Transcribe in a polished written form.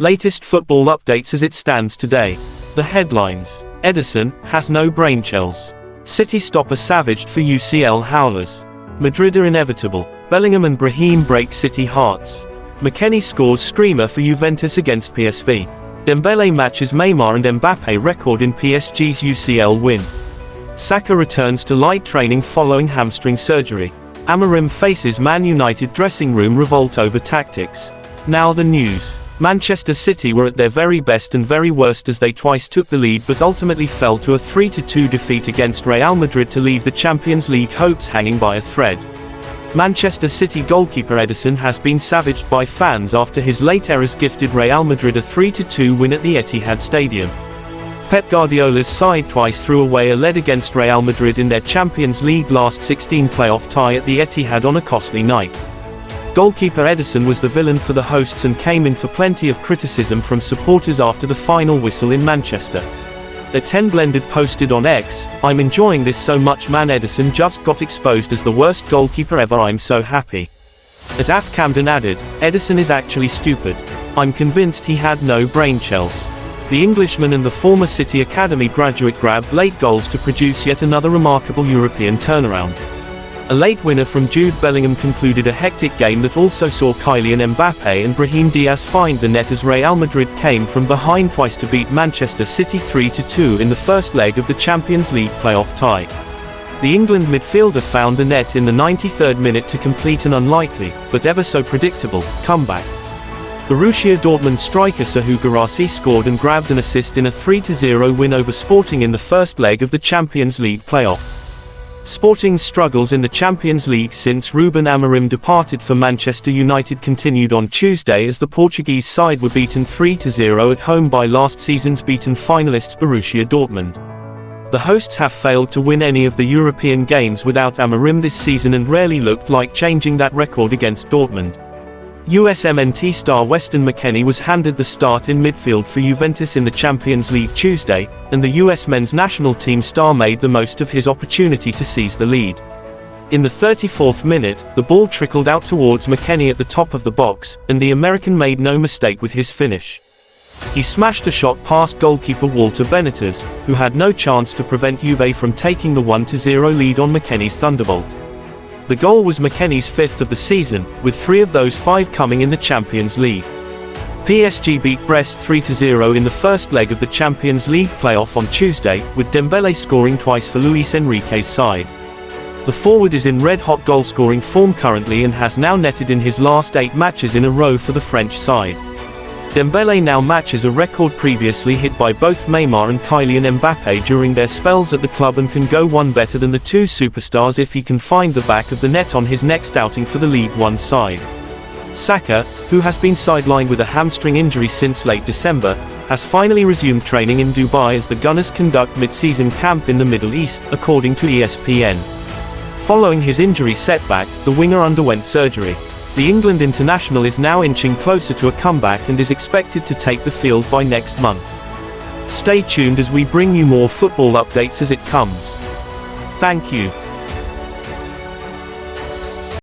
Latest football updates as it stands today. The headlines. Ederson has no braincells. City stopper savaged for UCL howlers. Madrid are inevitable. Bellingham and Brahim break City hearts. McKennie scores screamer for Juventus against PSV. Dembele matches Neymar and Mbappe record in PSG's UCL win. Saka returns to light training following hamstring surgery. Amorim faces Man United dressing room revolt over tactics. Now the news. Manchester City were at their very best and very worst as they twice took the lead but ultimately fell to a 3-2 defeat against Real Madrid to leave the Champions League hopes hanging by a thread. Manchester City goalkeeper Ederson has been savaged by fans after his late errors gifted Real Madrid a 3-2 win at the Etihad Stadium. Pep Guardiola's side twice threw away a lead against Real Madrid in their Champions League last 16 playoff tie at the Etihad on a costly night. Goalkeeper Ederson was the villain for the hosts and came in for plenty of criticism from supporters after the final whistle in Manchester. The 10 Blended posted on X, "I'm enjoying this so much, man. Ederson just got exposed as the worst goalkeeper ever. I'm so happy." At AF Camden added, "Ederson is actually stupid. I'm convinced he had no braincells." The Englishman and the former City Academy graduate grabbed late goals to produce yet another remarkable European turnaround. A late winner from Jude Bellingham concluded a hectic game that also saw Kylian Mbappe and Brahim Diaz find the net as Real Madrid came from behind twice to beat Manchester City 3-2 in the first leg of the Champions League playoff tie. The England midfielder found the net in the 93rd minute to complete an unlikely, but ever so predictable, comeback. Borussia Dortmund striker Serhou Guirassy scored and grabbed an assist in a 3-0 win over Sporting in the first leg of the Champions League playoff. Sporting's struggles in the Champions League since Ruben Amorim departed for Manchester United continued on Tuesday as the Portuguese side were beaten 3-0 at home by last season's beaten finalists Borussia Dortmund. The hosts have failed to win any of the European games without Amorim this season and rarely looked like changing that record against Dortmund. USMNT star Weston McKennie was handed the start in midfield for Juventus in the Champions League Tuesday, and the US men's national team star made the most of his opportunity to seize the lead. In the 34th minute, the ball trickled out towards McKennie at the top of the box, and the American made no mistake with his finish. He smashed a shot past goalkeeper Walter Benitez, who had no chance to prevent Juve from taking the 1-0 lead on McKennie's thunderbolt. The goal was McKennie's fifth of the season, with 3 of those 5 coming in the Champions League. PSG beat Brest 3-0 in the first leg of the Champions League playoff on Tuesday, with Dembele scoring twice for Luis Enrique's side. The forward is in red-hot goal-scoring form currently and has now netted in his last 8 matches in a row for the French side. Dembele now matches a record previously hit by both Neymar and Kylian Mbappe during their spells at the club and can go one better than the 2 superstars if he can find the back of the net on his next outing for the League One side. Saka, who has been sidelined with a hamstring injury since late December, has finally resumed training in Dubai as the Gunners conduct mid-season camp in the Middle East, according to ESPN. Following his injury setback, the winger underwent surgery. The England international is now inching closer to a comeback and is expected to take the field by next month. Stay tuned as we bring you more football updates as it comes. Thank you.